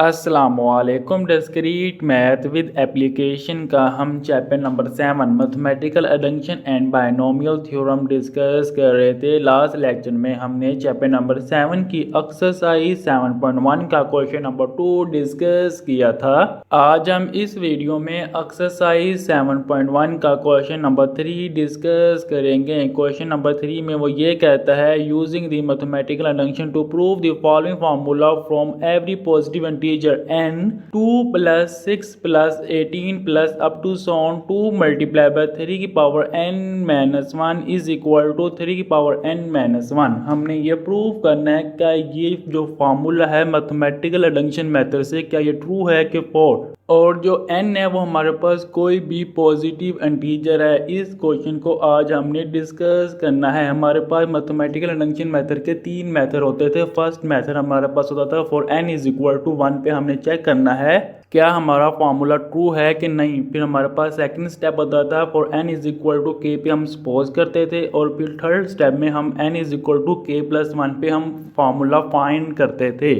अस्सलामुअलैकुम। Discrete math with application का हम chapter number 7 mathematical addition and binomial theorem discuss कर रहे थे। लास्ट लेक्चर में हमने चैप्टर नंबर 7 की एक्सरसाइज 7.1 का क्वेश्चन नंबर 2 डिस्कस किया था। आज हम इस वीडियो में एक्सरसाइज 7.1 का क्वेश्चन नंबर 3 डिस्कस करेंगे। क्वेश्चन नंबर 3 में वो ये कहता है, using the mathematical addition to prove the following formula from every positive integer n 2 plus 6 plus 18 plus up to so on 2 multiplied by 3 की power n minus 1 is equal to 3 की power n minus 1। हमने ये prove करना है क्या ये जो formula है मैथमेटिकल एडिशन मेथड से क्या ये ट्रू है कि फॉल्स, और जो n है वो हमारे पास कोई भी पॉजिटिव इंटीजर है। इस क्वेश्चन को आज हमने डिस्कस करना है। हमारे पास मैथमेटिकल एडिशन मेथड के 3 मेथड होते थे। फर्स्ट मेथड हमारे पास होता था for n is equal to 1 पे हमने चेक करना है क्या हमारा फार्मूला ट्रू है कि नहीं। फिर हमारे पास सेकंड स्टेप होता था for n is equal to k पे हम सपोज करते थे, और फिर थर्ड स्टेप में हम n is equal to k plus 1 पे हम फार्मूला फाइंड करते थे।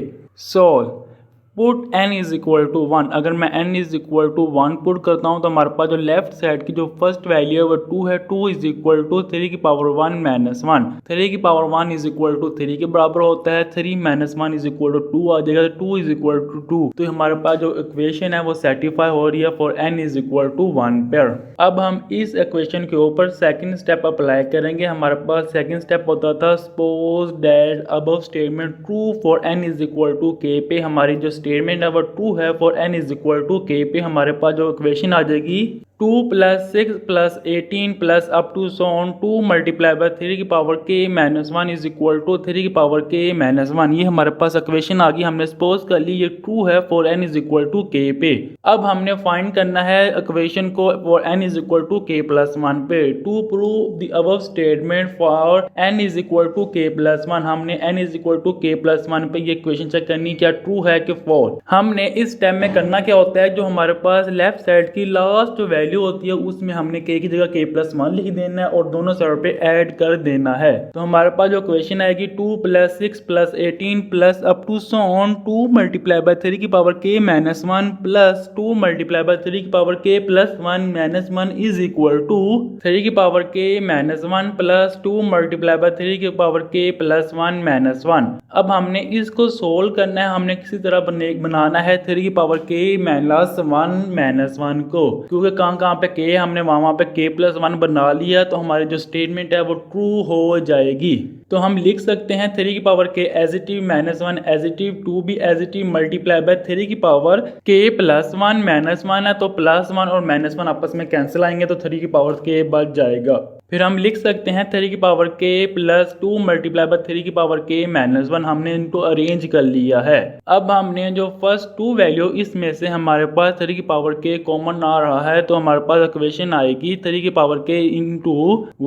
Put n is equal to 1। अगर मैं n is equal to 1 put करता हूँ तो हमारे पास जो लेफ्ट साइड की जो फर्स्ट वैल्यू है वो 2 है। 2 इज इक्वल टू 3 की पावर 1 माइनस 1। 3 की पावर 1 इज इक्वल टू 3 के बराबर होता है। 3 माइनस 1 इज इक्वल टू 2 आ जाएगा। 2 इज इक्वल टू 2। तो हमारे पास जो इक्वेशन है वो सेटिस्फाई हो रही है for n is equal to 1 पर। अब हम इस इक्वेशन के ऊपर सेकंड स्टेप अप्लाई करेंगे। हमारे पास सेकंड स्टेप होता था suppose that above statement true for n is equal to k पे हमारी जो स्टेटमेंट है वो ट्रू है for n is equal to k पे हमारे पास जो इक्वेशन आ जाएगी 2 plus 6 plus 18 plus up to so on 2 multiply by 3 की power k minus 1 is equal to 3 की पावर k माइनस 1। ये हमारे पास इक्वेशन आ गई। हमने सपोज कर ली ये ट्रू है for n is equal to k पे। अब हमने फाइंड करना है इक्वेशन को for n is equal to k plus 1 पे। To prove the above statement for n is equal to k plus 1 हमने n is equal to k plus 1 पे ये इक्वेशन चेक करनी क्या ट्रू है कि फॉल्स। हमने इस स्टेप में करना क्या होता है, जो हमारे पास लेफ्ट साइड की लास्ट जो वैल्यू होती है उसमें हमने k की जगह k प्लस 1 लिख देना है और दोनों साइड पे ऐड कर देना है। तो हमारे पास जो इक्वेशन आएगी 2 plus 6 plus 18 plus up to so on 2 multiply by 3 की power k minus 1 plus 2 multiply by 3 की power k plus 1 minus 1 is equal to 3 की power k minus 1 plus 2 multiply by 3 की पावर k प्लस 1 माइनस 1। अब हमने इसको solve करना है। हमने किसी तरह बनाना है 3 की पावर k माइनस 1 माइनस 1 को, क्योंकि कहाँ पे k है हमने वहाँ पे k प्लस 1 बना लिया तो हमारी जो स्टेटमेंट है वो ट्रू हो जाएगी। तो हम लिख सकते हैं 3 की power k as it is minus 1 as it is 2 भी as it is multiply by 3 की पावर k प्लस 1 माइनस 1 है तो प्लस 1 और माइनस 1 आपस में कैंसिल आएंगे तो 3 की पावर k बच जाएगा। फिर हम लिख सकते हैं 3 की power k plus 2 multiply by 3 की पावर k माइनस 1 हमने इनको अरेंज कर लिया है। अब हमने जो फर्स्ट 2 वैल्यू इसमें से हमारे पास 3 की पावर k कॉमन आ रहा है तो हमारे पास इक्वेशन आएगी 3 की power k into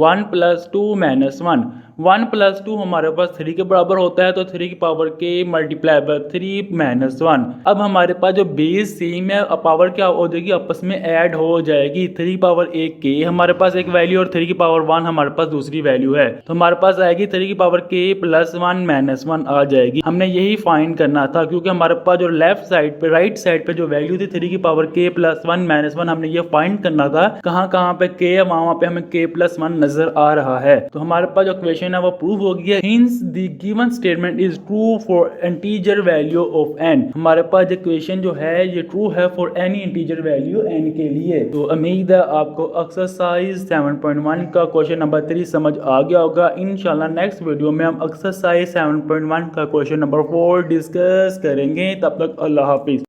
1 plus 2 minus 1। 1 plus 2 हमारे पास 3 के बराबर होता है तो 3 की power k multiply by 3 minus 1। अब हमारे पास जो बेस सेम है पावर क्या हो जाएगी आपस में ऐड हो जाएगी। 3 की पावर k हमारे पास एक वैल्यू और 3 की पावर 1 हमारे पास दूसरी वैल्यू है तो हमारे पास आएगी 3 की पावर k प्लस 1 माइनस 1 आ जाएगी। हमने यही फाइंड करना था क्योंकि हमारे पास जो लेफ्ट साइड पे राइट साइड पे जो वैल्यू थी 3 की पावर k प्लस 1 माइनस 1 हमने ये फाइंड करना था कहाँ पे k है वहाँ पे हमें k प्लस 1 नजर आ रहा है। तो हमारे पास जो इक्वेशन है वो प्रूव हो गया। Hence the given statement is true for integer value of n। हमारे पास इक्वेशन जो है ये ट्रू है for any integer value n के लिए। तो उम्मीद है आपको एक्सरसाइज 7.1 का क्वेश्चन नंबर 3 समझ आ गया होगा। इंशाल्लाह नेक्स्ट वीडियो में हम एक्सरसाइज 7.1 का क्वेश्चन नंबर 4 डिस्कस करेंगे। तब तक अल्लाह हाफिज।